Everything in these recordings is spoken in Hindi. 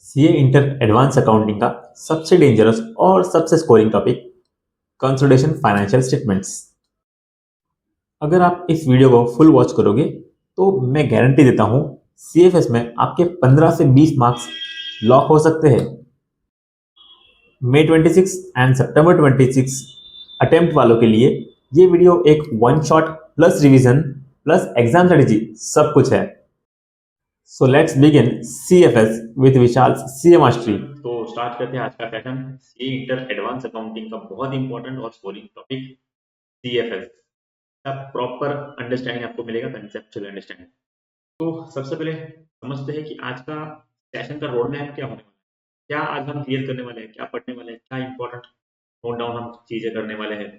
सीए इंटर एडवांस अकाउंटिंग का सबसे डेंजरस और सबसे scoring topic consolidation financial statements. अगर आप इस वीडियो को फुल वॉच करोगे तो मैं गारंटी देता हूँ सीएफएस में आपके 15 से 20 मार्क्स लॉक हो सकते हैं। मई 26 एंड सितंबर 26 अटेम्प्ट वालों के लिए ये वीडियो एक one shot plus revision plus exam strategy सब कुछ है। So let's begin CFS with Vishal CA mastery. तो स्टार्ट करते हैं आज का session C inter advance accounting का बहुत इंपॉर्टेंट और स्कोरिंग टॉपिक सीएफएस का प्रॉपर अंडरस्टैंडिंग आपको मिलेगा, कंसेप्चुअल अंडरस्टैंडिंग। तो सबसे पहले समझते हैं कि आज का सेशन का रोड मैप क्या होने वाला है, क्या आज हम क्लियर करने वाले हैं, क्या पढ़ने वाले हैं, क्या इंपॉर्टेंट नोट डाउन हम चीजें करने वाले हैं।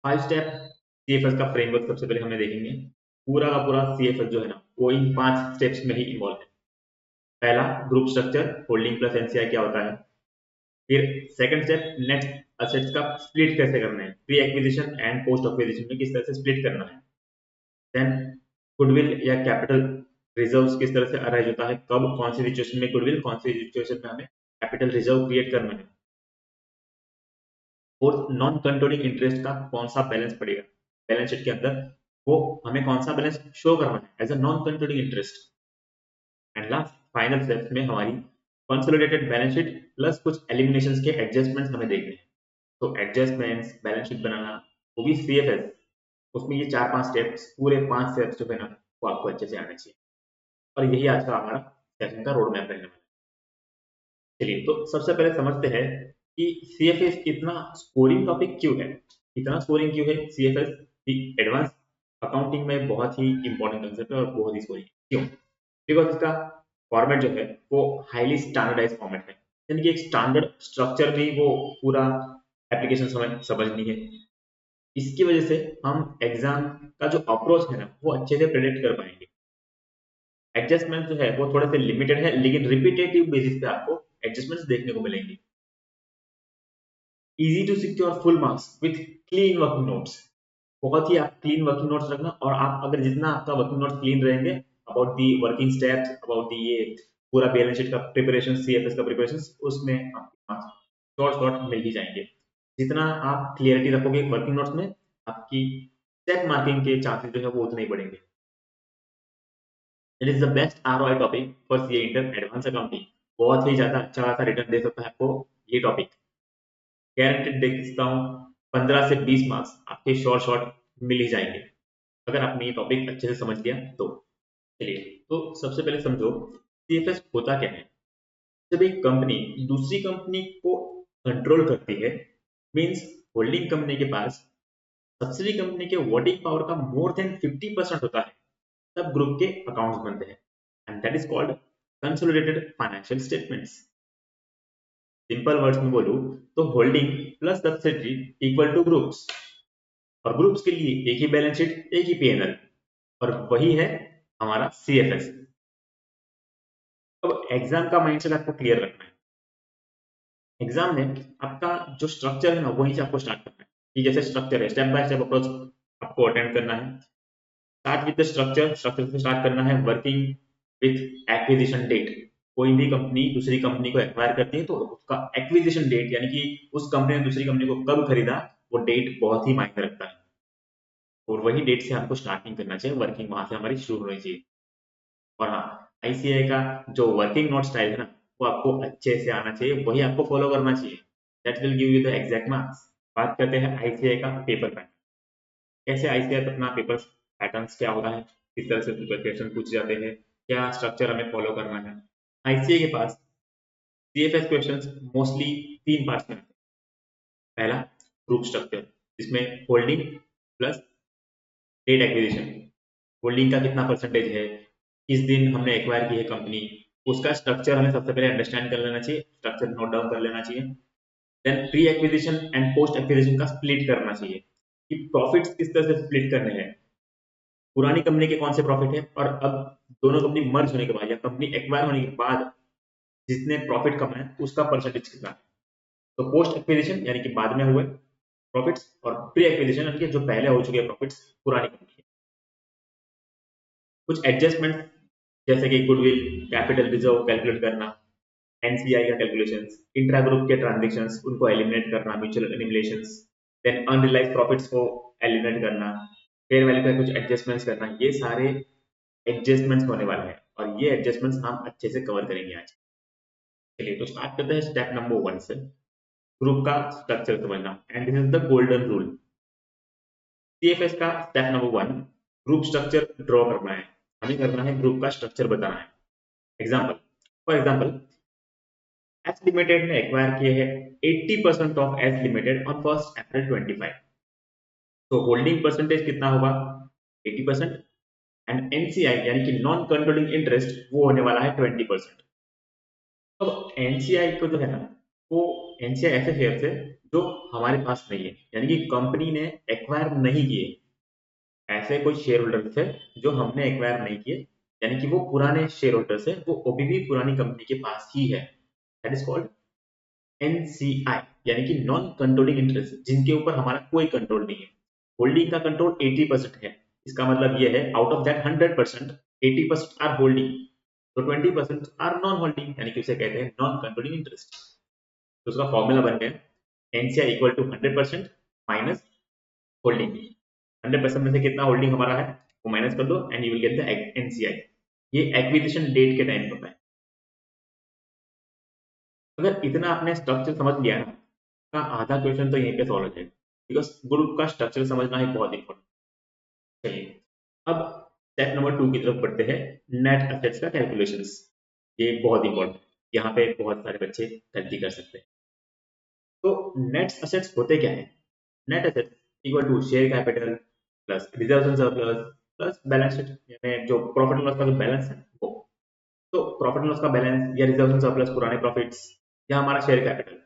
5 स्टेप सीएफएस का फ्रेमवर्क सबसे पहले हमें देखेंगे। पूरा का पूरा सीएफएस जो है ना वो इन 5 स्टेप्स में ही इन्वॉल्व है। पहला group structure, holding plus NCI क्या होता है। फिर सेकंड स्टेप नेट असेट्स का स्प्लिट कैसे करना है, pre acquisition and post acquisition में किस तरह से स्प्लिट करना है। देन गुडविल या कैपिटल रिजर्व्स किस तरह से अराइज होता है, कब कौन सी सिचुएशन में गुडविल, कौन सी सिचुएशन में हमें कैपिटल रिजर्व क्रिएट करना है। और नॉन कंट्रोलिंग इंटरेस्ट का कौन सा बैलेंस पड़ेगा बैलेंस शीट के अंदर, वो हमें कौन सा बैलेंस शो करना है as a non controlling interest. And last final steps में हमारी कंसोलिडेटेड बैलेंस शीट प्लस कुछ एलिमिनेशंस के एडजस्टमेंट्स हमें देखने हैं। तो एडजस्टमेंट्स, बैलेंस शीट बनाना, वो भी सीएफएस, उसमें ये 4-5 स्टेप्स, पूरे 5 स्टेप्स जो है ना वो आपको अच्छे से आना चाहिए। और यही आज का हमारा सेशन का रोड मैप रहने वाला है। चलिए तो सबसे पहले समझते हैं कि सीएफएस इतना स्कोरिंग टॉपिक क्यों है। इतना स्कोरिंग क्यों है सीएफएस की एडवांस अकाउंटिंग में बहुत ही इंपॉर्टेंट कंसेप्ट है और बहुत ही स्कोरिंग क्यों, बिकॉज इसका फॉर्मेट जो है वो हाईली स्टैंडर्डाइज फॉर्मेट है, यानी कि एक स्टैंडर्ड स्ट्रक्चर में वो पूरा एप्लीकेशन हमें समझनी है। इसकी वजह से हम एग्जाम का जो अप्रोच है ना वो अच्छे से प्रेडिक्ट कर पाएंगे। एडजस्टमेंट जो है वो थोड़े से लिमिटेड है, लेकिन रिपीटेटिव बेसिस पे आपको एडजस्टमेंट्स देखने को मिलेंगे। Easy to secure full marks with clean working notes. बहुत ही आप क्लीन वर्किंग नोट्स रखना, और आप अगर जितना आपका वर्किंग नोट्स क्लीन रहेंगे about the working steps, about the ये पूरा बैलेंस शीट का प्रिपरेशन, सीएफएस का प्रिपरेशन, उसमें आपके मार्क्स शॉर्ट शॉर्ट मिल ही जाएंगे। जितना आप क्लियरिटी रखोगे वर्किंग नोट्स में, आपकी स्टेप मार्किंग के चांसेस जो है वो उतने ही बढ़ेंगे। It is the best ROI topic for CA inter advance accounting. बहुत ही ज्यादा अच्छा खासा रिटर्न दे सकता है आपको ये टॉपिक, गारंटेड दे सकता हूँ। 15 से 20 मार्क्स आपके शॉर्ट शॉर्ट मिल ही जाएंगे अगर आपने ये टॉपिक अच्छे से समझ लिया तो। चलिए तो सबसे पहले समझो सीएफएस होता क्या है। जब एक कंपनी दूसरी कंपनी को कंट्रोल करती है, मींस होल्डिंग कंपनी के पास सब्सिडी कंपनी के वोटिंग पावर का मोर देन 50% होता है, तब ग्रुप के अकाउंट्स बनते हैं, and that is called consolidated financial statements. Simple words में बोलूं तो holding plus subsidy equal two groups, और ग्रुप्स के लिए एक ही बैलेंस शीट, एक ही पीएनएल, और वही है हमारा सीएफएस। अब एग्जाम का माइंडसेट आपको क्लियर रखना है। एग्जाम में आपका जो स्ट्रक्चर है ना वहीं से आपको स्टार्ट करना है, कि जैसे स्ट्रक्चर है स्टेप बाय स्टेप अप्रोच आपको अटेंड करना है। Start with the structure, structure से स्टार्ट करना है। वर्किंग विद एक्विजिशन डेट, कोई भी कंपनी दूसरी कंपनी को एक्वायर करती है तो उसका एक्विजिशन डेट, यानी कि उस कंपनी ने दूसरी कंपनी को कब खरीदा, वो डेट बहुत ही मायने रखता है। और वही डेट से हमको स्टार्टिंग करना चाहिए, वर्किंग वहां से हमारी शुरू होनी चाहिए। और हाँ, आईसीआई का जो वर्किंग नोट स्टाइल है ना वो आपको अच्छे से आना चाहिए, वही आपको फॉलो करना चाहिए। That will give you the exact marks. बात करते हैं आईसीआई का पेपर पैटर्न। कैसे आईसीआई अपना पेपर पैटर्न्स क्या होता है, किस तरह से क्वेश्चन पूछे जाते हैं, क्या स्ट्रक्चर हमें फॉलो करना है। आईसीआई के पास सीएफएस क्वेश्चंस मोस्टली 3 पार्ट्स में आते हैं। पहला ग्रुप स्ट्रक्चर, जिसमें holding plus date acquisition, holding का कितना परसेंटेज है, किस दिन हमने एक्वायर की है कंपनी, उसका स्ट्रक्चर हमें सबसे पहले अंडरस्टैंड कर लेना चाहिए, स्ट्रक्चर नोट डाउन कर लेना चाहिए। Then pre acquisition and post acquisition का स्प्लिट करना चाहिए, कि प्रॉफिट्स किस तरह से स्प्लिट करने हैं, पुरानी कंपनी के कौन से प्रॉफिट है, और अब दोनों कंपनी मर्ज होने के बाद या कंपनी एक्वायर होने के बाद जितने प्रॉफिट कमाए उसका परसेंटेज कितना है। तो पोस्ट एक्विजिशन यानी कि बाद में हुए प्रॉफिट्स, और प्री एक्विजिशन यानी कि जो पहले हो चुके प्रॉफिट्स पुरानी कंपनी। कुछ एडजस्टमेंट जैसे कि गुडविल, कैपिटल रिजर्व कैलकुलेट करना, एनसीआई का कैलकुलेशंस, इंट्रा ग्रुप के ट्रांजैक्शंस उनको एलिमिनेट करना, mutual eliminations, then unrealised profits को एलिमिनेट करना, फेयर वैल्यू का कुछ एडजस्टमेंट्स करना, ये सारे एडजस्टमेंट्स होने वाले हैं और ये एडजस्टमेंट्स हम अच्छे से कवर करेंगे आज। चलिए तो स्टार्ट करते हैं स्टेप नंबर 1 से, ग्रुप का स्ट्रक्चर समझना, and this is the golden rule. CFS का step number 1 group structure draw करना है, हमें करना है ग्रुप का स्ट्रक्चर बताना है। Example, for example S limited ने एक्वायर किए हैं 80% ऑफ एस लिमिटेड ऑन 1 अप्रैल 25, तो होल्डिंग परसेंटेज कितना होगा 80%, एंड एनसीआई यानी कि नॉन कंट्रोलिंग इंटरेस्ट वो होने वाला है 20%। अब एनसीआई को जो है ना, वो एनसीआई ऐसे शेयर है जो हमारे पास नहीं है, यानी कि कंपनी ने एक्वायर नहीं किए, ऐसे कोई शेयर होल्डर थे जो हमने एक्वायर नहीं किए, यानी कि वो पुराने शेयर होल्डर्स है, वो अभी भी पुरानी कंपनी के पास ही है, दैट इज कॉल्ड एनसीआई, यानी कि नॉन कंट्रोलिंग इंटरेस्ट, जिनके ऊपर हमारा कोई कंट्रोल नहीं है। होल्डिंग का कंट्रोल 80% है, इसका मतलब ये है out of that 100% 80% are holding, तो 20% आर नॉन होल्डिंग, यानी कि उसे कहते हैं नॉन कंट्रोलिंग इंटरेस्ट। तो उसका फॉर्मूला बन गया NCI equal to 100% minus holding. 100% में से कितना होल्डिंग हमारा है वो माइनस कर दो and you will get the NCI. ये एक्विजिशन डेट के टाइम पर है। अगर इतना आपने स्ट्रक्चर समझ लिया ना, का आधा क्वेश्चन तो यहीं पे सॉल्व हो जाएगा, बिकॉज ग्रुप का स्ट्रक्चर समझना ही बहुत इंपॉर्टेंट। चलिए अब स्टेप नंबर 2 की तरफ बढ़ते हैं, नेट एसेट्स का कैलकुलेशंस। ये बहुत इंपॉर्टेंट, यहाँ पे बहुत सारे बच्चे गलती कर सकते हैं। तो नेट एसेट्स होते क्या है? Net assets equal to share capital plus reserves and surplus plus balance sheet, यानी जो प्रॉफिट एंड लॉस का जो बैलेंस है वो। तो प्रॉफिट एंड लॉस का बैलेंस या रिजर्व्स एंड सरप्लस पुराने प्रॉफिट्स या हमारा share capital,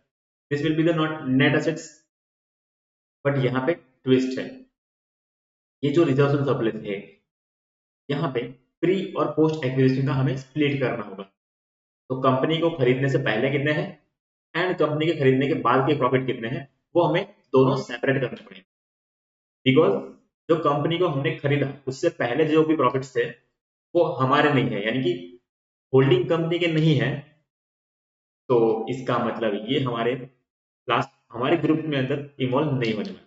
this will be the not net assets. But यहाँ पे ट्विस्ट है, ये जो रिजर्व्स एंड सरप्लस है, यहाँ पे प्री और पोस्ट एक्विजिशन का हमें स्प्लिट करना होगा। तो कंपनी को खरीदने से पहले कितने हैं एंड कंपनी के खरीदने के बाद के प्रॉफिट कितने हैं, वो हमें दोनों सेपरेट करने पड़ेंगे। बिकॉज जो कंपनी को हमने खरीदा उससे पहले जो भी प्रॉफिट्स थे वो हमारे नहीं है, यानी कि होल्डिंग कंपनी के नहीं है, तो इसका मतलब ये हमारे लास्ट हमारे ग्रुप में अंदर इन्वॉल्व नहीं होने वाले।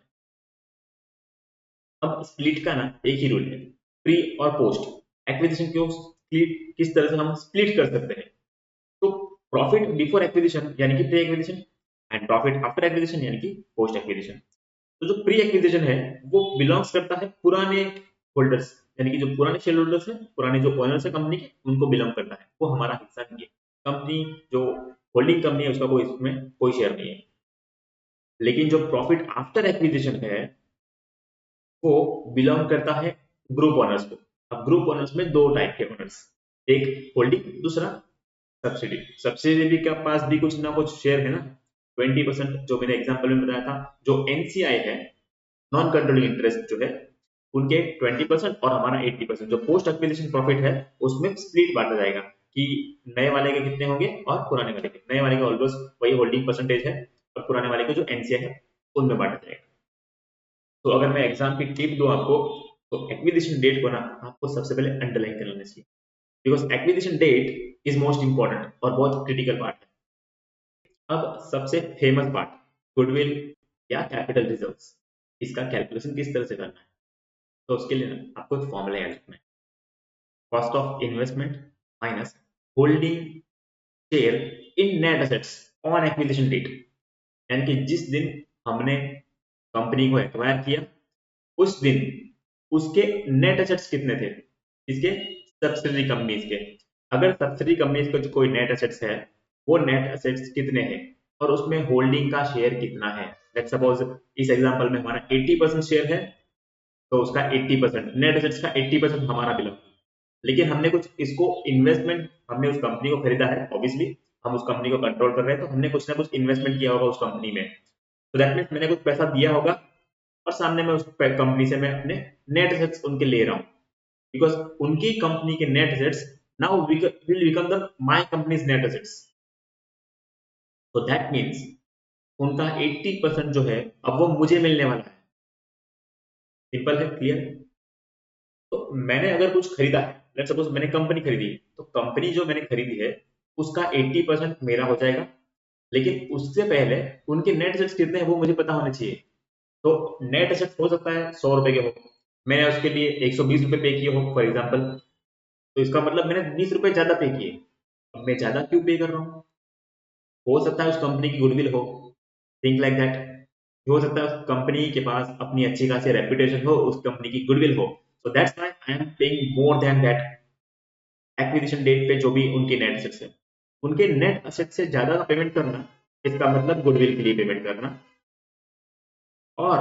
अब स्प्लिट का ना एक ही रूल है, प्री और पोस्ट एक्विजिशन को स्प्लिट किस तरह से हम स्प्लिट कर सकते हैं। तो प्रॉफिट बिफोर एक्विजिशन यानी कि pre acquisition, and profit after acquisition यानी कि पोस्ट एक्विजिशन। तो जो प्री एक्विजिशन है वो बिलोंग्स करता है पुराने होल्डर्स, यानी कि जो पुराने शेयर होल्डर्स हैं, पुराने जो ओनर्स है कंपनी के, उनको बिलोंग करता है, वो हमारा हिस्सा नहीं है। कंपनी जो होल्डिंग कंपनी है उसका कोई इसमें कोई शेयर नहीं है। लेकिन जो प्रॉफिट आफ्टर एक्विजिशन है वो बिलोंग करता है ग्रुप ओनर्स को। अब ग्रुप ओनर्स में दो टाइप के ओनर्स, एक होल्डिंग, दूसरा सब्सिडी। सब्सिडी के पास भी कुछ ना कुछ शेयर है ना, 20% जो मैंने एग्जांपल में बताया था। जो एनसीआई है, नॉन कंट्रोलिंग इंटरेस्ट जो है, उनके 20% और हमारा 80%। जो पोस्ट एक्विजिशन प्रॉफिट है उसमें स्प्लिट बांटा जाएगा कि नए वाले के कितने होंगे और पुराने वाले के। नए वाले का ऑलमोस्ट वही होल्डिंग परसेंटेज है और पुराने वाले का जो एनसीआई है उनमें बांटा जाएगा। तो अगर मैं एग्जाम की टिप दूं आपको, तो एक्विजिशन डेट को ना आपको सबसे पहले अंडरलाइन कर लेना चाहिए, because acquisition date is most important और बहुत क्रिटिकल पार्ट है। अब सबसे फेमस पार्ट, गुडविल या कैपिटल रिजर्व्स, इसका कैलकुलेशन किस तरह से करना है। तो उसके लिए ना आपको एक फॉर्मूला याद रखना है, cost of investment minus holding share in net assets on acquisition date, यानी कि जिस दिन हमने कंपनी को एक्वायर किया उस दिन उसके नेट एसेट्स कितने थे, इसके सब्सिडरी कंपनीज के। अगर सब्सिडरी कंपनीज का जो कोई नेट एसेट्स है वो नेट एसेट्स कितने हैं और उसमें होल्डिंग का शेयर कितना है। लेट्स सपोज इस एग्जांपल में हमारा 80% शेयर है, तो उसका 80% नेट एसेट्स का 80% हमारा बिलोंग। लेकिन हमने कुछ इसको इन्वेस्टमेंट, हमने उस कंपनी को खरीदा है, ऑब्वियसली हम उस कंपनी को कंट्रोल कर रहे हैं, तो हमने कुछ ना कुछ इन्वेस्टमेंट किया होगा उस कंपनी में। तो दैट मीन्स मैंने कुछ पैसा दिया होगा और सामने में उस कंपनी से मैं अपने नेट एसेट्स उनके ले रहा हूँ, बिकॉज उनकी कंपनी के net assets now will become the my companies net assets. तो दैट मीन्स उनका 80% जो है अब वो मुझे मिलने वाला है। सिंपल है, क्लियर। तो मैंने अगर कुछ खरीदा है, लेट्स सपोज मैंने कंपनी खरीदी है, तो कंपनी जो मैंने खरीदी है उसका 80% मेरा हो जाएगा, लेकिन उससे पहले उनके नेट एसेट्स कितने हैं वो मुझे पता होने चाहिए। तो नेट एसेट्स हो सकता है 100 रुपए के हो, मैंने उसके लिए 120 रुपए पे किए हो फॉर एग्जाम्पल, तो इसका मतलब मैंने 20 रुपए ज्यादा पे किए। अब मैं ज्यादा क्यों पे कर रहा हूँ? हो सकता है उस कंपनी की गुडविल हो, थिंक लाइक दैट। हो सकता है उस कंपनी के पास अपनी अच्छी खासी रेपुटेशन हो, उस कंपनी की गुडविल हो, so that's why I am paying more than that acquisition date पे जो भी उनके नेट एसेट्स है। उनके नेट एसेट से ज्यादा का पेमेंट करना, इसका मतलब गुडविल के लिए पेमेंट करना, और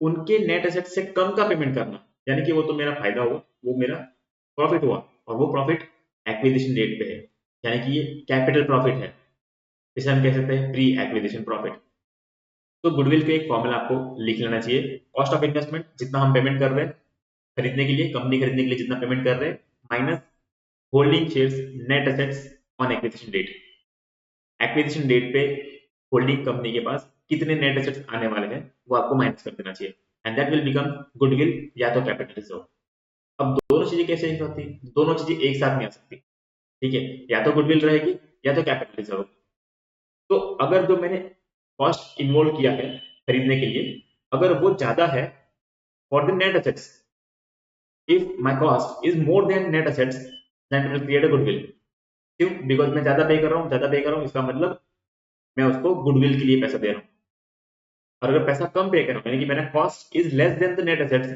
उनके नेट एसेट से कम का पेमेंट करना, यानी कि वो तो मेरा फायदा हुआ, वो मेरा प्रॉफिट हुआ, और वो प्रॉफिट एक्विजिशन डेट पे है, यानी कि ये कैपिटल प्रॉफिट है, इसे हम कह सकते हैं प्री एक्विजिशन प्रॉफिट। तो गुडविल पे एक फॉर्मूला आपको लिख लेना चाहिए, कॉस्ट ऑफ इन्वेस्टमेंट जितना हम पेमेंट कर रहे हैं खरीदने के लिए, कंपनी खरीदने के लिए जितना पेमेंट कर रहे हैं, minus holding shares net assets on acquisition date. Acquisition date पे होल्डिंग कंपनी के पास कितने नेट एसेट्स आने वाले हैं वो आपको माइनस कर देना चाहिए, and that will become goodwill या तो कैपिटल रिजर्व। अब दोनों चीजें कैसे एक होती है? दोनों चीजें एक साथ नहीं आ सकती, ठीक है? या तो गुडविल रहेगी या तो कैपिटल रिजर्व। तो अगर जो मैंने कॉस्ट इन्वॉल्व किया है खरीदने के लिए, अगर वो ज्यादा है for the net assets, if my cost is more than net assets, then will create a goodwill. क्यों? बिकॉज मैं ज्यादा पे कर रहा हूँ, ज्यादा पे कर रहा हूँ, इसका मतलब मैं उसको गुडविल के लिए पैसा दे रहा हूँ। और अगर पैसा कम पे कर रहा हूँ, यानी कि मेरा cost is less than the net assets,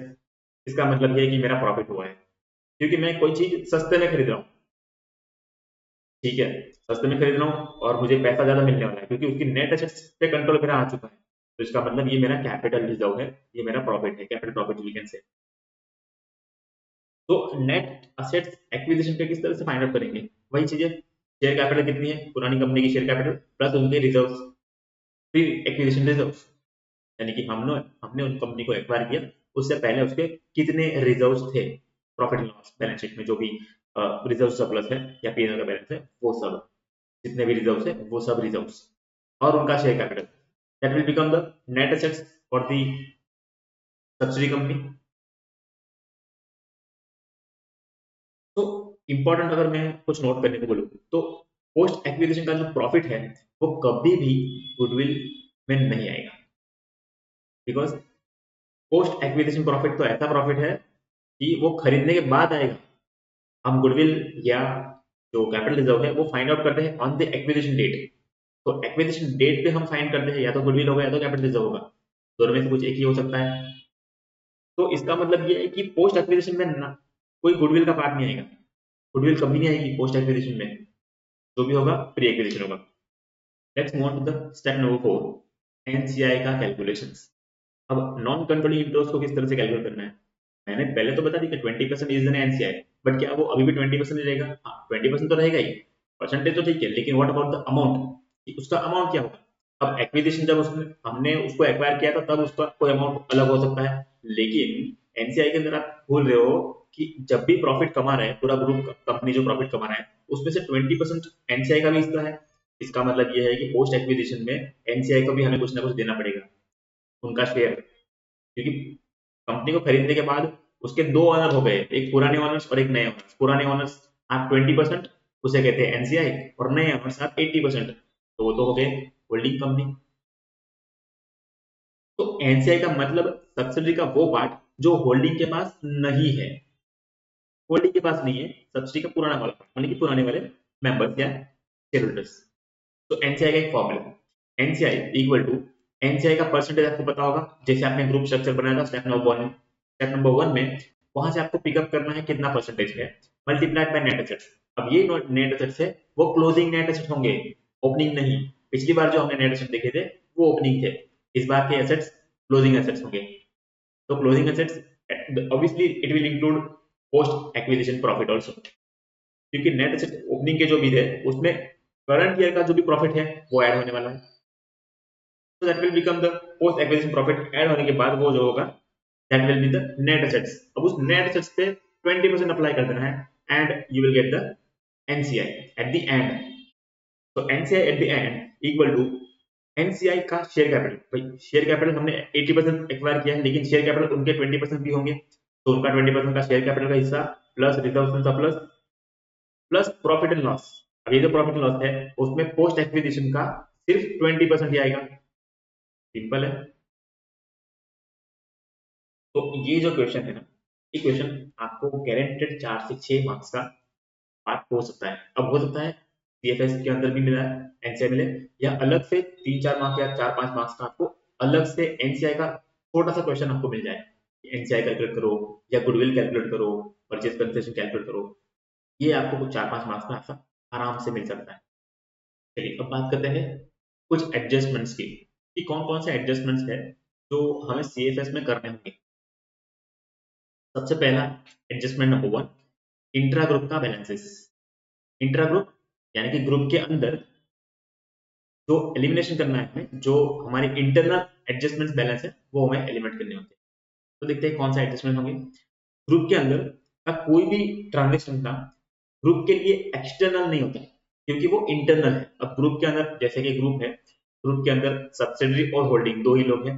इसका मतलब ये है कि मेरा प्रॉफिट हुआ है, क्योंकि मैं कोई चीज सस्ते में खरीद रहा हूँ, ठीक है? सस्ते में खरीद रहा हूँ और मुझे पैसा ज्यादा मिलने वाला है, क्योंकि उसकी नेट एसेट्स पे कंट्रोल मेरा आ चुका है, तो इसका मतलब ये मेरा कैपिटल रिजर्व है, ये मेरा प्रॉफिट है, capital profit we can say. तो नेट असेट्स एक्विजिशन पे किस तरह से फाइंड आउट करेंगे? वही चीजें, शेयर कैपिटल कितनी है पुरानी कंपनी की शेयर कैपिटल प्लस उनके रिजर्व, फिर एक्विजिशन रिजर्व, यानी कि हमने हमने उन कंपनी को एक्वायर किया, उससे पहले उसके कितने रिजर्व्स थे profit and loss balance sheet में, जो भी रिजर्व सरप्लस है या पीएनएल का बैलेंस है, वो सब जितने भी रिजर्व्स है वो सब रिजर्व्स, और उनका share capital, that will become the net assets for the subsidy company. तो इंपॉर्टेंट अगर मैं कुछ नोट करने को बोलूँ, तो पोस्ट एक्विजिशन का जो प्रॉफिट है वो कभी भी गुडविल में नहीं आएगा, बिकॉज पोस्ट एक्विजिशन प्रॉफिट तो ऐसा प्रॉफिट है कि वो खरीदने के बाद आएगा। हम गुडविल या जो कैपिटल रिजर्व है वो फाइंड आउट करते हैं ऑन द एक्विजिशन डेट, तो एक्विजिशन डेट पे हम फाइंड करते हैं या तो गुडविल होगा या तो कैपिटल रिजर्व होगा, दोनों में से कुछ एक ही हो सकता है। तो इसका मतलब ये है कि पोस्ट एक्विजिशन में ना कोई गुडविल का पार्ट नहीं आएगा, गुडविल कभी नहीं आएगी पोस्ट एक्विजिशन में, जो भी होगा प्री एक्विजिशन होगा। Let's move on to the step number 4, NCI का कैलकुलेशंस। अब नॉन कंट्रोलिंग इंटरेस्ट को किस तरह से कैलकुलेट करना है? मैंने पहले तो बता दी कि 20% इज एन एनसीआई, बट क्या वो अभी भी 20% रहेगा? हाँ, 20% तो रहेगा ही, परसेंटेज तो ठीक है, लेकिन व्हाट अबाउट द अमाउंट, उसका अमाउंट क्या होगा? अब एक्विजिशन जब उसने हमने उसको एक्वायर किया था तब उसका कोई अमाउंट अलग हो सकता है, लेकिन एनसीआई के अंदर आप भूल रहे हो कि जब भी प्रॉफिट कमा रहा है पूरा ग्रुप कंपनी, जो प्रॉफिट कमा रहा है उसमें से 20% एनसीआई का भी हिस्सा है। इसका मतलब ये है कि पोस्ट एक्विजिशन में एनसीआई को भी हमें कुछ ना कुछ देना पड़ेगा, उनका शेयर, क्योंकि कंपनी को खरीदने के बाद उसके दो ऑनर हो गए, एक पुराने ऑनर्स और एक नए ऑनर्स। पुराने ऑनर्स आप 20%, उसे कहते हैं एनसीआई, और नए ऑनर्स आप 80%, तो वो तो हो गए होल्डिंग कंपनी। तो एनसीआई का मतलब सब्सिडी का वो पार्ट जो होल्डिंग के पास नहीं है, होल्डिंग के पास नहीं है सब्सिडी का पुराना वाला पार्ट, मतलब कि पुराने वाले मेंबर्स या शेयर होल्डर्स। तो एनसीआई का एक formula, NCI equal to, NCI का परसेंटेज आपको पता होगा, जैसे आपने ग्रुप स्ट्रक्चर बनाया था स्टेप नंबर 1 में, वहां से आपको पिकअप करना है कितना परसेंटेज है, मल्टीप्लाइड बाय नेट एसेट्स। अब ये नेट एसेट्स है वो क्लोजिंग नेट एसेट्स होंगे, ओपनिंग नहीं। पिछली बार जो हमने नेट एसेट देखे थे वो ओपनिंग थे, इस बार के एसेट्स क्लोजिंग एसेट्स होंगे। तो closing assets obviously it will include post acquisition profit also, क्योंकि नेट एसेट ओपनिंग के जो भी थे उसमें करंट ईयर का जो भी प्रॉफिट है वो ऐड होने वाला है, तो that will become the post acquisition profit. Add होने के बाद वो जो होगा that will be the net assets. अब उस नेट एसेट्स पे 20% अप्लाई कर देना है and you will get the NCI at the end. तो NCI at the end equal to NCI का शेयर कैपिटल। भाई शेयर कैपिटल हमने 80% एक्वायर किया है, लेकिन शेयर कैपिटल उनके 20% भी होंगे, तो उनका 20% का शेयर कैपिटल का हिस्सा plus reserve surplus plus profit and loss. अब ये जो प्रॉफिट एंड लॉस है उसमें पोस्ट एक्विजिशन का सिर्फ 20% ही आएगा। सिंपल है। तो ये जो क्वेश्चन है ना, ये क्वेश्चन आपको गारंटेड 4 से 6 मार्क्स का पार्ट हो सकता है। अब हो सकता है सीएफएस के अंदर भी मिला है, एनसीआई मिले, या अलग से 3-4 मार्क्स या 4-5 मार्क्स का आपको अलग से एनसीआई का छोटा सा क्वेश्चन आपको मिल जाए। एनसीआई कैलकुलेट करो या गुडविल कैलकुलेट करो, परचेज कंसेशन कैलकुलेट करो, ये आपको कुछ 4-5 मार्क्स में ऐसा आराम से मिल सकता है। चलिए अब बात करते हैं कुछ एडजस्टमेंट्स की, कि कौन कौन से एडजस्टमेंट्स है जो हमें सीएफएस में करने होंगे। सबसे पहला एडजस्टमेंट नंबर 1, इंट्रा ग्रुप का बैलेंसेस। इंट्रा ग्रुप यानी कि ग्रुप के अंदर जो एलिमिनेशन करना है हमें, जो हमारे इंटरनल एडजस्टमेंट बैलेंस है वो हमें एलिमिनेट करने होते हैं। तो देखते हैं कौन सा एडजस्टमेंट होंगे। ग्रुप के अंदर का कोई भी ट्रांजेक्शन का ग्रुप के लिए एक्सटर्नल नहीं होता है, क्योंकि वो इंटरनल है। अब ग्रुप के अंदर जैसे कि ग्रुप है, ग्रुप के अंदर सब्सिडरी और होल्डिंग दो ही लोग हैं।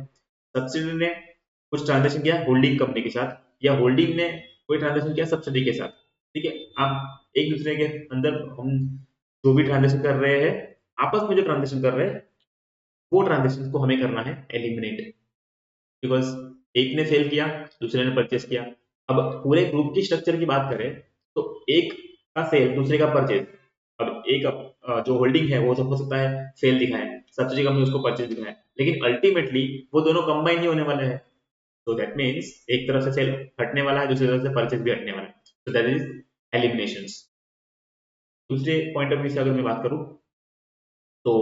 सब्सिडरी ने कुछ ट्रांजेक्शन किया होल्डिंग कंपनी के साथ, या होल्डिंग ने कोई ट्रांजेक्शन किया सब्सिडी के साथ। ठीक है, आप एक दूसरे के अंदर हम जो भी ट्रांजेक्शन कर रहे हैं, आपस में जो ट्रांजेक्शन कर रहे हैं, वो ट्रांजेक्शन को हमें करना है एलिमिनेट। बिकॉज एक ने सेल किया, दूसरे ने परचेस किया। अब पूरे ग्रुप की स्ट्रक्चर की बात करें तो एक का सेल, दूसरे का परचेज। अब एक जो होल्डिंग है वो सब हो सकता है सेल दिखाए, सब्सिडी कंपनी उसको परचेज दिखाए, लेकिन अल्टीमेटली वो दोनों कंबाइन ही होने वाले हैं। तो दैट मीन्स एक तरफ से सेल हटने वाला है, दूसरी तरफ से परचेज भी हटने वाला है। तो दैट इज एलिमिनेशंस। दूसरे पॉइंट ऑफ व्यू से अगर मैं बात करूं तो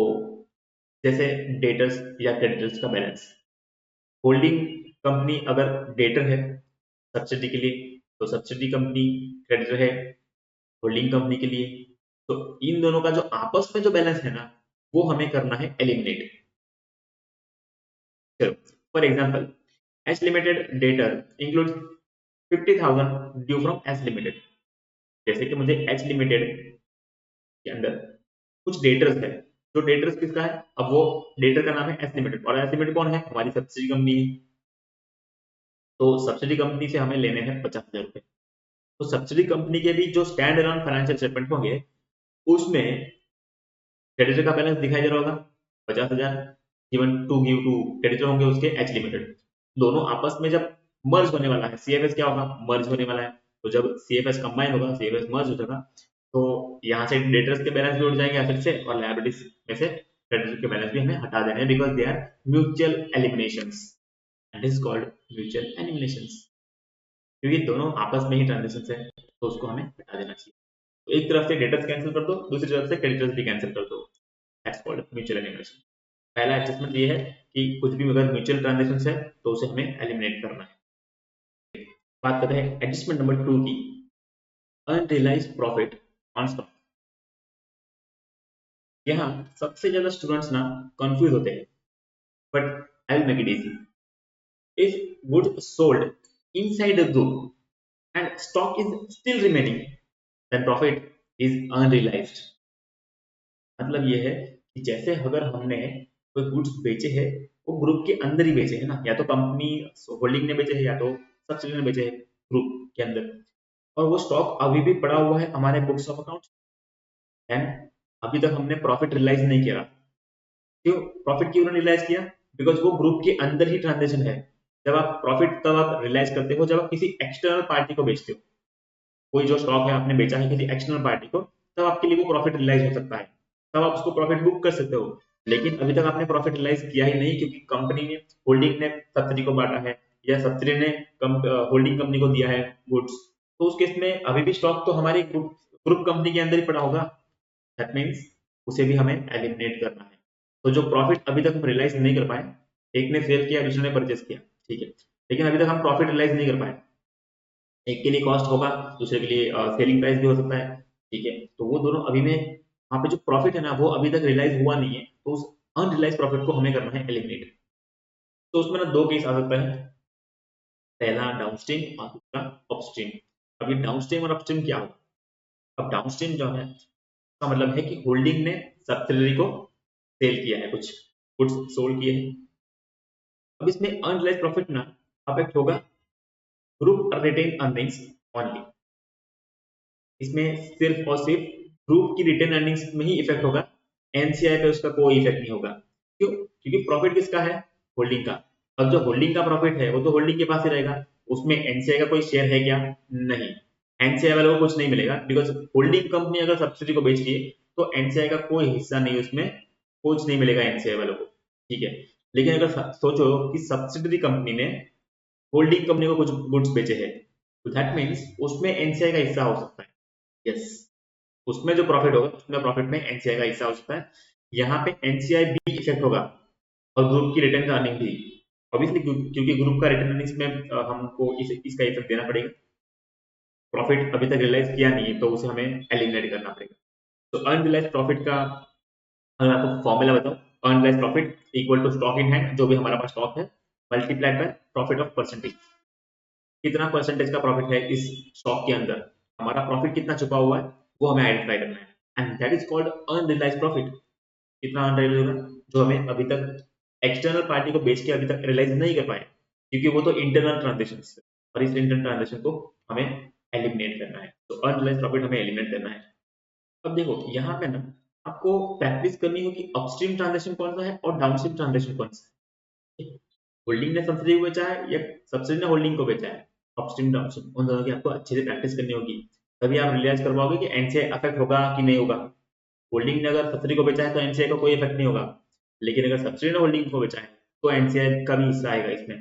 जैसे डेटर्स या क्रेडिटर्स का बैलेंस। होल्डिंग कंपनी अगर डेटर है सब्सिडी के लिए, तो सब्सिडी कंपनी क्रेडिटर है होल्डिंग कंपनी के लिए। तो इन दोनों का जो आपस में जो बैलेंस है ना, वो हमें करना है एलिमिनेट। चलो for example, H limited debtor include 50,000 due from H limited. जैसे कि मुझे एच लिमिटेड के अंदर कुछ डेटर्स है, जो डेटर्स किसका है, अब वो डेटर का नाम है एस लिमिटेड, और एस लिमिटेड कौन है, हमारी सब्सिडी कंपनी है। तो सब्सिडी कंपनी से हमें लेने हैं 50,000 रुपए। तो सब्सिडी कंपनी के भी जो स्टैंड अलोन फाइनेंशियल स्टेटमेंट होंगे उसमें क्रेडिटर का बैलेंस दिखाई दे रहा होगा 50,000 given to give to creditor होंगे उसके एच लिमिटेड। दोनों आपस में जब मर्ज होने वाला है, सीएफएस क्या होगा, मर्ज होने वाला है। तो जब सीएफएस कंबाइन होगा, सीएफएस मर्ज हो जाएगा, तो यहाँ से डेटर्स के बैलेंस भी उठ जाएंगे एसेट से, और लायबिलिटीज में से क्रेडिटर के बैलेंस भी हमें हटा देने हैं, because they are mutual eliminations and is called mutual eliminations. क्योंकि दोनों आपस में ही ट्रांजेक्शन है, तो उसको हमें हटा देना चाहिए। तो एक तरफ से डेटर्स कैंसिल कर दो, दूसरी तरफ से क्रेडिटर्स भी कैंसिल कर दो। That's called mutual elimination. पहला एडजस्टमेंट ये है कि कुछ भी अगर म्यूचुअल ट्रांजेक्शन है तो उसे हमें एलिमिनेट करना है। बात करते हैं एडजस्टमेंट नंबर 2 की, अनरियलाइज्ड प्रॉफिट ऑन स्टॉक। यहाँ सबसे ज्यादा स्टूडेंट्स ना कंफ्यूज होते हैं, but I will make it easy. If good sold inside the group and stock is still remaining, then profit is unrealized। मतलब ये है कि जैसे अगर हमने कोई गुड्स बेचे हैं, वो ग्रुप के अंदर ही बेचे हैं ना, या तो कंपनी होल्डिंग ने बेचे हैं या तो सब्सिडी ने बेचे हैं ग्रुप के अंदर, और वो स्टॉक अभी भी पड़ा हुआ है हमारे बुक्स ऑफ अकाउंट, एंड अभी तक हमने प्रॉफिट रियलाइज नहीं किया। क्यों प्रॉफिट क्यों रियलाइज किया, बिकॉज वो ग्रुप के अंदर ही ट्रांजेक्शन है। जब आप प्रॉफिट तब आप रियलाइज करते हो जब आप किसी एक्सटर्नल पार्टी को बेचते हो। कोई जो स्टॉक है आपने बेचा है किसी एक्सटर्नल पार्टी को, तब आपके लिए वो प्रॉफिट रियलाइज हो सकता है, तब आप उसको प्रॉफिट बुक कर सकते हो। लेकिन अभी तक आपने प्रॉफिट रियलाइज किया ही नहीं, क्योंकि कंपनी ने होल्डिंग ने सब्सिडी को बांटा है, या सब्सिडी ने होल्डिंग कंपनी को दिया है गुड्स। तो उस केस में अभी भी स्टॉक तो हमारी ग्रुप कंपनी के अंदर ही पड़ा होगा। दैट मीन्स उसे भी हमें एलिमिनेट करना है। तो जो प्रॉफिट अभी तक हम रियलाइज नहीं कर पाए, एक ने सेल किया दूसरे ने परचेस किया, ठीक है, लेकिन अभी तक हम प्रॉफिट रियलाइज नहीं कर पाए, एक के लिए कॉस्ट होगा, दूसरे के लिए सेलिंग प्राइस भी हो सकता है, ठीक है। तो वो दोनों अभी में वहां पे जो प्रॉफिट है ना वो अभी तक रियलाइज हुआ नहीं है, तो उस अनरियलाइज प्रॉफिट को हमें करना है एलिमिनेट। तो उसमें ना दो केस आ सकता है, पहला डाउनस्ट्रीम और दूसरा अपस्ट्रीम। अभी डाउनस्ट्रीम और अपस्ट्रीम क्या होगा। अब डाउनस्ट्रीम जो है इसका मतलब है कि होल्डिंग ने सब्सिडरी को सेल किया है, कुछ गुड्स सोल्ड किए हैं। अब इसमें अनरियलाइज प्रॉफिट ना अफेक्ट होगा ग्रुप रिटेन अर्निंग्स ओनली, इसमें सिर्फ और सिर्फ ग्रुप की रिटेन अर्निंग्स में ही इफेक्ट होगा, एनसीआई पे उसका कोई इफेक्ट नहीं होगा। क्यों? क्योंकि प्रॉफिट किसका है? होल्डिंग का। अब जो होल्डिंग का प्रॉफिट है वो तो होल्डिंग के पास ही रहेगा, उसमें एनसीआई का कोई शेयर है क्या? नहीं, एनसीआई वालों को कुछ नहीं मिलेगा, बिकॉज होल्डिंग कंपनी अगर सब्सिडी को बेच रही है तो एनसीआई का कोई हिस्सा नहीं, उसमें कुछ नहीं मिलेगा एनसीआई वालों को, ठीक है। लेकिन अगर सोचो कि सब्सिडरी कंपनी ने होल्डिंग कंपनी को कुछ गुड्स बेचे हैं, तो दैट मीन्स उसमें एनसीआई का हिस्सा हो सकता है। यस, उसमें जो प्रॉफिट होगा उसमें प्रॉफिट में एनसीआई का हिस्सा हो सकता है, यहाँ पे एनसीआई भी इफेक्ट होगा और ग्रुप की रिटर्न का अर्निंग भी। ऑब्वियसली क्योंकि ग्रुप का रिटर्न अर्निंग्स में हमको इसका इफेक्ट देना पड़ेगा, प्रॉफिट अभी तक रियलाइज किया नहीं है तो उसे हमें एलिमिनेट करना पड़ेगा। तो अनरियलाइज प्रॉफिट का अगर आपको फॉर्मूला बताओ, unrealised profit equal to stock in hand, जो भी हमारा पास स्टॉक है, multiplied by profit of percentage. कितना परसेंटेज का प्रॉफिट है इस स्टॉक के अंदर, हमारा प्रॉफिट कितना छुपा हुआ है वो हमें आइडेंटिफाई करना है, and that is called unrealised profit. कितना अनरियलाइज होगा? जो हमें अभी तक एक्सटर्नल पार्टी को बेच के अभी तक रियलाइज नहीं कर पाए, क्योंकि वो तो इंटरनल ट्रांजेक्शन है, और इस इंटरनल ट्रांजेक्शन को हमें एलिमिनेट करना है, तो अनरियलाइज प्रॉफिट हमें एलिमिनेट करना है। अब देखो यहाँ पे ना आपको प्रैक्टिस करनी होगी अपस्ट्रीम ट्रांजेक्शन कौन सा है और डाउनस्ट्रीम ट्रांजेक्शन कौन सा है। होल्डिंग ने सब्सिडी को बेचा है या सब्सिडी ने होल्डिंग को बेचा है, अपस्ट्रीम डाउनस्ट्रीम उन दोनों की आपको अच्छे से प्रैक्टिस करनी होगी, तभी आप रियलाइज कर पाओगे कि एनसीआई अफेक्ट होगा कि नहीं होगा। होल्डिंग ने अगर सब्सिडी को बेचा है तो एनसीआई का कोई इफेक्ट नहीं होगा, लेकिन अगर सब्सिडी ने होल्डिंग को बेचा है तो एनसीआई का भी हिस्सा आएगा इसमें,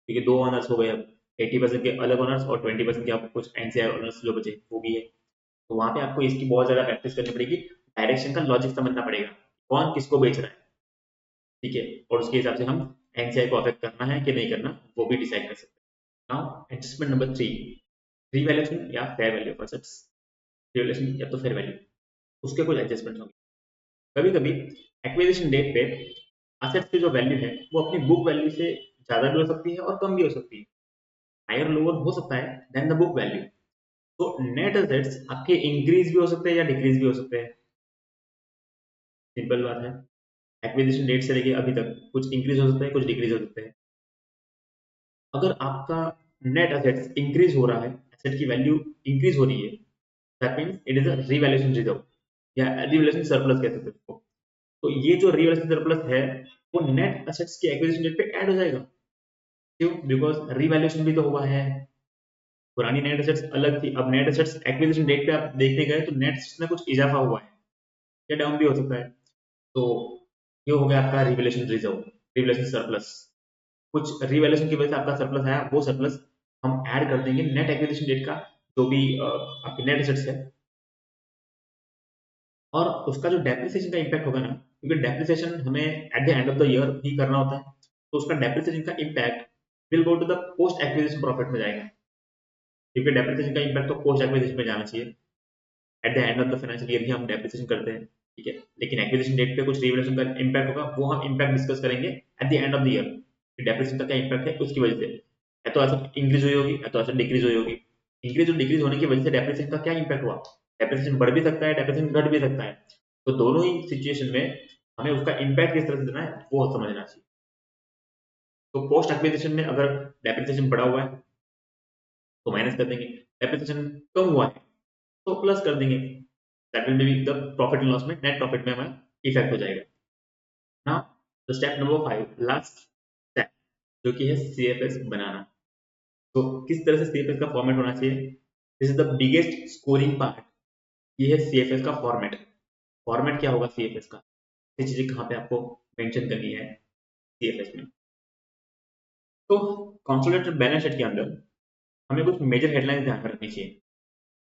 क्योंकि दो ओनर्स हो गए अब, 80% के अलग ओनर्स और 20% के आपको कुछ एनसीआई ओनर्स जो बचे वो भी है। तो वहां पे आपको इसकी बहुत ज्यादा प्रैक्टिस करनी पड़ेगी, डायरेक्शन का लॉजिक समझना पड़ेगा, कौन किसको बेच रहा है, ठीक है, और उसके हिसाब से हम एनसीआई को अफेक्ट करना है कि नहीं करना वो भी डिसाइड कर सकते हैं। नाउ एडजस्टमेंट नंबर 3, रीवैल्यूएशन या fair value of assets. Revaluation या तो फेयर वैल्यू, उसके कुछ एडजस्टमेंट होंगे। कभी कभी एक्विजिशन डेट पे एसेट्स की जो वैल्यू है वो अपनी बुक वैल्यू से ज्यादा भी हो सकती है और कम भी हो सकती है, हायर लोअर हो सकता है देन द बुक वैल्यू। तो नेट एसेट्स आपके इंक्रीज भी हो सकते हैं या डिक्रीज भी हो सकते हैं, सिंपल बात है। एक्विजिशन डेट से लेके अभी तक कुछ इंक्रीज हो सकता है, कुछ डिक्रीज हो सकते हैं। अगर आपका नेट एसेट्स इंक्रीज हो रहा है, एसेट की वैल्यू इंक्रीज हो रही है, that means it is a revaluation reserve या रिवैल्यूएशन सरप्लस कहते हैं इसको। तो ये जो रिवैल्यूएशन सरप्लस है वो नेट एसेट्स की एक्विजिशन डेट पे ऐड हो जाएगा। क्यों? बिकॉज रिवैल्यूएशन भी तो हुआ है, पुरानी नेट एसेट्स अलग थी, अब नेट एसेट्स एक्विजिशन डेट पे आप देखने गए तो नेट एसेट्स में कुछ इजाफा हुआ है या डाउन भी हो सकता है। तो ये हो गया आपका रिवैल्यूएशन रिजर्व, रिवैल्यूएशन सरप्लस। कुछ रिवैल्यूएशन की वजह से आपका सरप्लस आया, वो सरप्लस हम ऐड कर देंगे नेट एक्विजिशन डेट का जो भी आपके नेट एसेट्स है, और उसका जो डेप्रिसिएशन का इम्पैक्ट होगा ना, क्योंकि डेप्रिसिएशन हमें at the end of the year ही करना होता है, तो उसका डेप्रिसिएशन का impact will go to the post acquisition profit में जाएगा, क्योंकि डेप्रिसिएशन का इम्पैक्ट तो पोस्ट एक्विजिशन में जाना चाहिए। At the end of the financial year ही हम डेप्रिसिएशन करते हैं, ठीक है, लेकिन एक्विजिशन डेट पे कुछ रिवैल्यूएशन का इम्पैक्ट होगा, वो हम इम्पैक्ट डिस्कस करेंगे eight the end of the year, depreciation का क्या इम्पैक्ट है उसकी वजह से, या तो एसेट इंक्रीज हुई होगी या तो एसेट डिक्रीज हुई होगी। इंक्रीज और डिक्रीज होने की वजह से डेप्रिसिएशन का क्या इम्पैक्ट हुआ, डेप्रिसिएशन बढ़ भी सकता है, डेप्रिसिएशन घट भी सकता है, तो दोनों ही सिचुएशन में हमें उसका इम्पैक्ट किस तरह से देना है वो समझना चाहिए। तो पोस्ट एक्विजिशन में अगर डेप्रिसिएशन बढ़ा हुआ है तो माइनस कर देंगे, डेप्रिसिएशन कम हुआ है तो प्लस कर देंगे, that will be the profit and loss में, नेट प्रॉफिट में हमारा इफेक्ट हो जाएगा। Now the step number 5, last step, जो कि है सीएफएस बनाना। तो किस तरह से सीएफएस का फॉर्मेट होना चाहिए, this is the biggest scoring part, ये है सीएफएस का फॉर्मेट। फॉर्मेट क्या होगा सीएफएस का, ये चीजें कहाँ पे आपको मेंशन करनी है सीएफएस में। तो कंसोलिडेटेड बैलेंस शीट के अंदर हमें कुछ मेजर हेडलाइंस ध्यान में रखनी चाहिए,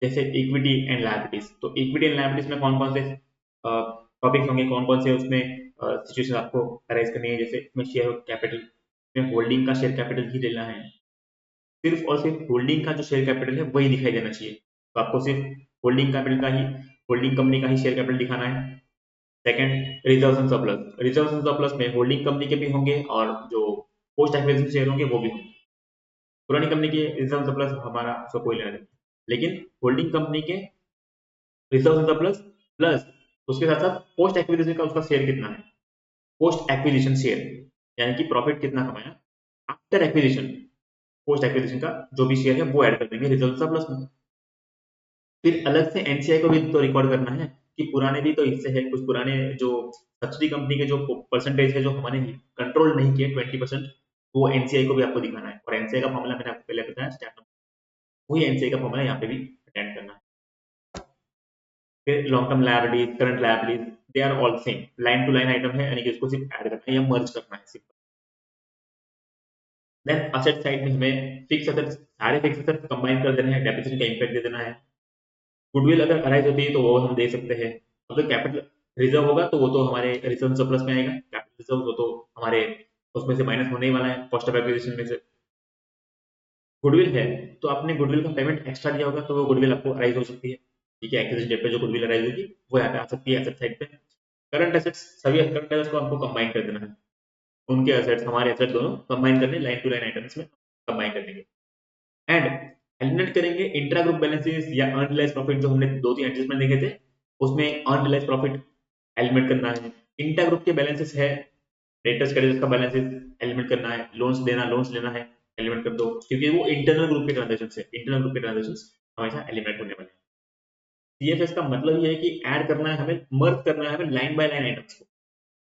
जैसे इक्विटी एंड लायबिलिटीज। तो इक्विटी एंड लायबिलिटीज में कौन कौन से टॉपिक्स होंगे, कौन कौन से उसमें सिचुएशन आपको अरेज करनी है, जैसे इसमें शेयर कैपिटल में होल्डिंग का शेयर कैपिटल ही लेना है, सिर्फ और सिर्फ होल्डिंग का जो शेयर कैपिटल है वही दिखाई देना चाहिए, तो आपको सिर्फ होल्डिंग कैपिटल का ही, होल्डिंग कंपनी का ही शेयर कैपिटल दिखाना है। Second, reserves and surplus, reserves and surplus में होल्डिंग कंपनी के भी होंगे और जो पोस्ट एक्विजिशन शेयर होंगे वो भी होंगे। पुरानी कंपनी के रिजर्व सरप्लस हमारा उसका कोई लेना नहीं, लेकिन होल्डिंग कंपनी के रिजर्व सरप्लस प्लस उसके साथ साथ पोस्ट एक्विजिशन का उसका शेयर कितना है, पोस्ट एक्विजिशन शेयर यानी कि प्रॉफिट कितना कमाया आफ्टर एक्विजिशन, पोस्ट एक्विजिशन का जो भी शेयर है वो ऐड कर देंगे रिजर्व सरप्लस में। फिर अलग से एनसीआई को भी तो रिकॉर्ड करना है कि पुराने भी तो हिस्से है, कुछ पुराने जो सब्सिडी कंपनी के जो परसेंटेज है जो हमारे कंट्रोल नहीं किए 20%, वो एनसीआई को भी आपको दिखाना है। और एनसीआई का फॉर्मूला मैंने आपको पहले बताया स्टार्ट, वही एनसीआई का फॉर्मूला यहाँ पे भी अटेंड करना है। फिर long term liabilities, current liabilities, they are all same, line to line item है, यानी कि उसको सिर्फ ऐड करना है या मर्ज करना है सिर्फ। देन असेट साइड में हमें फिक्स असेट्स, सारे फिक्स असेट्स कंबाइन कर देने हैं, डेप्रिसिएशन का इंपैक्ट दे देना है। गुडविल अगर अराइज होती है तो वो हम दे सकते हैं। अगर कैपिटल रिजर्व होगा तो वो तो हमारे रिजर्व सरप्लस में आएगा, कैपिटल रिजर्व वो तो हमारे उसमें से माइनस होने ही वाला है कॉस्ट ऑफ एक्विजिशन में से। गुडविल है तो आपने गुडविल का पेमेंट एक्स्ट्रा दिया होगा तो वो गुडविल आपको अराइज हो सकती है, ठीक है, एक्विजिशन डेट पे जो गुडविल अराइज होगी वो यहाँ पे आ सकती है एसेट साइड पे। करंट एसेट्स, सभी करंट एसेट्स को हमको कंबाइन कर देना है, उनके एसेट्स हमारे एसेट्स दोनों कंबाइन करने, लाइन टू लाइन आइटम्स में कंबाइन कर देंगे। एंड एलिमिनेट करेंगे इंट्रा ग्रुप बैलेंसेस या अनरियलाइज्ड प्रॉफिट, जो हमने दो तीन एडजस्टमेंट देखे थे उसमें अनरियलाइज्ड प्रॉफिट एलिमिनेट करना है। इंट्रा ग्रुप के बैलेंसेस है, डेटर्स क्रेडिटर्स का बैलेंसेस एलिमिनेट करना है, लोन्स देना लोन्स लेना है एलिमिनेट कर दो, क्योंकि वो इंटरनल ग्रुप के ट्रांजेक्शन है, इंटरनल ग्रुप के ट्रांजेक्शन हमेशा एलिमिनेट होने वाले हैं। सीएफएस का मतलब ये है कि ऐड करना है हमें, मर्ज करना है हमें लाइन बाय लाइन आइटम्स को,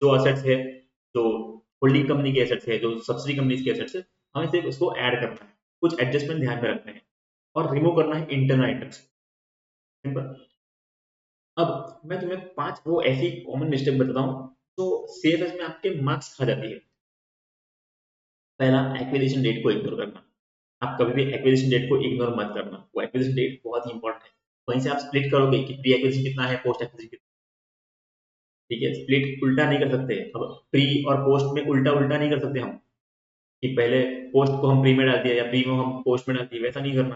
जो असेट्स है, जो होल्डिंग कंपनी के एसेट्स है, जो सब्सिडी कंपनी के एसेट्स है, हमें सिर्फ उसको ऐड करना है, कुछ एडजस्टमेंट ध्यान में रखने हैं और रिमूव करना है इंटरनल आइटम्स। सिंपल। अब मैं तुम्हें 5 वो ऐसी कॉमन मिस्टेक बताता हूँ जो सीएफएस में आपके मार्क्स खा जाती है। पहला, एक्विजिशन डेट को इग्नोर करना। आप कभी भी एक्विजिशन डेट को इग्नोर मत करना, वो एक्विजिशन डेट बहुत ही इंपॉर्टेंट है। वहीं से आप स्प्लिट करोगे कि प्री एक्विजिशन कितना है, पोस्ट एक्विजिशन कितना है, ठीक है, स्प्लिट उल्टा नहीं कर सकते। अब प्री और पोस्ट में उल्टा उल्टा नहीं कर सकते हम, कि पहले पोस्ट को हम प्री में डाल दिया या प्री में हम पोस्ट में डाल दिया, वैसा नहीं करना।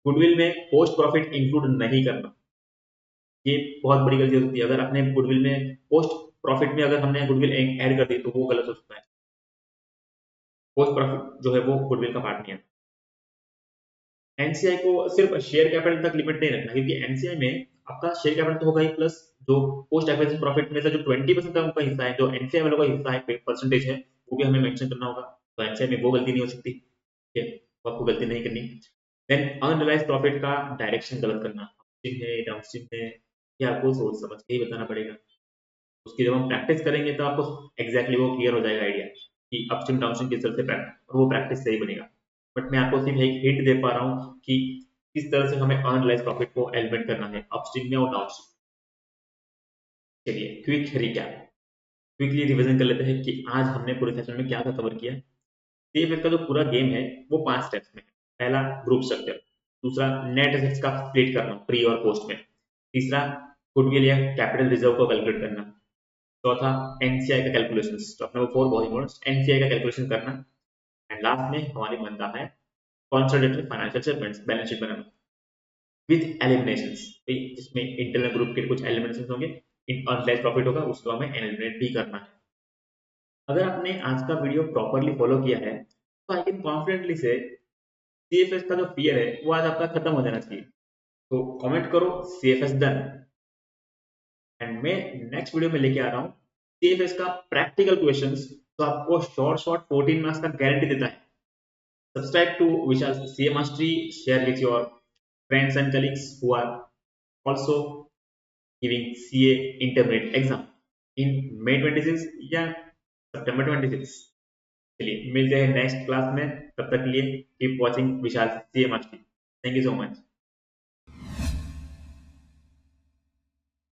गुडविल में पोस्ट प्रॉफिट इंक्लूड नहीं करना, ये बहुत बड़ी गलती हो सकती है। अगर आपने गुडविल में पोस्ट प्रॉफिट में अगर हमने गुडविल ऐड कर दी तो वो गलत हो सकता है। पोस्ट प्रॉफिट जो है वो गुडविल का पार्ट नहीं है। एनसीआई को सिर्फ शेयर कैपिटल तक लिमिट नहीं रखना, क्योंकि एनसीआई में आपका शेयर कैपिटल तो होगा ही, प्लस जो पोस्ट एक्विजिशन प्रॉफिट में से जो 20% का उनका हिस्सा है, जो एनसीआई वालों का हिस्सा है, परसेंटेज है, वो भी हमें मेंशन करना होगा। तो एनसीआई में वो गलती नहीं हो सकती, ठीक है, तो आपको गलती नहीं करनी। देन अनरियलाइज्ड प्रॉफिट का डायरेक्शन गलत करना, अपस्ट्रीम है डाउनस्ट्रीम है, ये आपको सोच समझ के ही बताना पड़ेगा। उसकी जब हम प्रैक्टिस करेंगे तो आपको एग्जैक्टली वो क्लियर हो जाएगा आइडिया कि अपस्ट्रीम डाउनस्ट्रीम किस तरह से प्रैक्टिस, और वो प्रैक्टिस सही बनेगा। बट मैं आपको सिर्फ एक हिंट दे पा रहा हूँ कि किस तरह से हमें अनरियलाइज्ड प्रॉफिट को एलिमिनेट करना है अपस्ट्रीम में और डाउनस्ट्रीम। चलिए क्विक रिकैप, क्विकली रिवीजन कर लेते हैं कि आज हमने पूरे सेशन में क्या क्या कवर किया। सीएफएस का जो पूरा गेम है वो 5 स्टेप्स में है। पहला, ग्रुप स्ट्रक्चर। दूसरा, नेट एसेट्स का स्प्लिट करना प्री और पोस्ट में। तीसरा, गुडविल या कैपिटल रिजर्व को कैलकुलेट करना। चौथा, एनसीआई का कैलकुलेशन, स्टेप नंबर 4 बहुत इंपॉर्टेंट, एनसीआई का कैलकुलेशन करना। एंड लास्ट में हमारी बनता है consolidated financial statements, balance sheet banana with eliminations, जिसमें इंटरनल ग्रुप के कुछ एलिमिनेशंस होंगे, अनरियलाइज्ड प्रॉफिट होगा, उसको हमें एलिमिनेट भी करना है। अगर आपने आज का वीडियो प्रॉपरली फॉलो किया है तो आई कैन कॉन्फिडेंटली से सीएफएस का जो फियर है वो आज आपका खत्म हो जाना चाहिए। तो कमेंट करो सीएफएस डन, एंड मैं नेक्स्ट वीडियो में लेके आ रहा हूँ सीएफएस का प्रैक्टिकल क्वेश्चंस, तो आपको शॉर्ट शॉर्ट 14 मार्क्स का गारंटी देता है। Subscribe to Vishal CA mastery, share with your friends and colleagues who are also giving CA intermediate exam in May 26 या September 26। चलिए मिलते हैं नेक्स्ट क्लास में, तब तक के लिए keep watching Vishal CA mastery. Thank you so much.